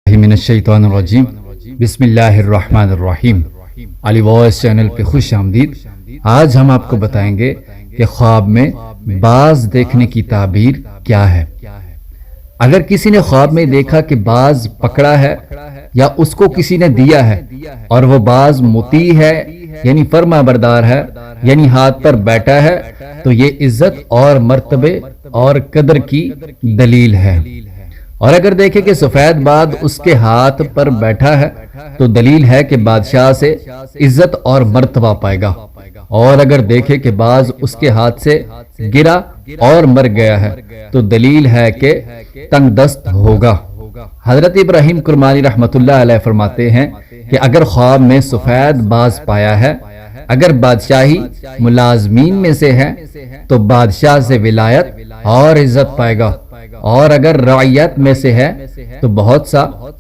من الشیطان الرجیم بسم اللہ الرحمن الرحیم علی وائس چینل پہ خوش آمدید۔ آج ہم آپ کو بتائیں گے کہ خواب میں باز دیکھنے کی تعبیر کیا ہے۔ اگر کسی نے خواب میں دیکھا کہ باز پکڑا ہے یا اس کو کسی نے دیا ہے اور وہ باز مطیع ہے یعنی فرما بردار ہے یعنی ہاتھ پر بیٹھا ہے تو یہ عزت اور مرتبے اور قدر کی دلیل ہے۔ اور اگر دیکھے کہ سفید باز اس کے ہاتھ پر بیٹھا ہے تو دلیل ہے کہ بادشاہ سے عزت اور مرتبہ پائے گا، اور اگر دیکھے کہ باز اس کے ہاتھ سے گرا اور مر گیا ہے تو دلیل ہے کہ تنگ دست ہوگا۔ حضرت ابراہیم کرمانی رحمت اللہ علیہ فرماتے ہیں کہ اگر خواب میں سفید باز پایا ہے، اگر بادشاہی ملازمین میں سے ہے تو بادشاہ سے ولایت اور عزت پائے گا، اور اگر رعیت میں سے ہے تو بہت سا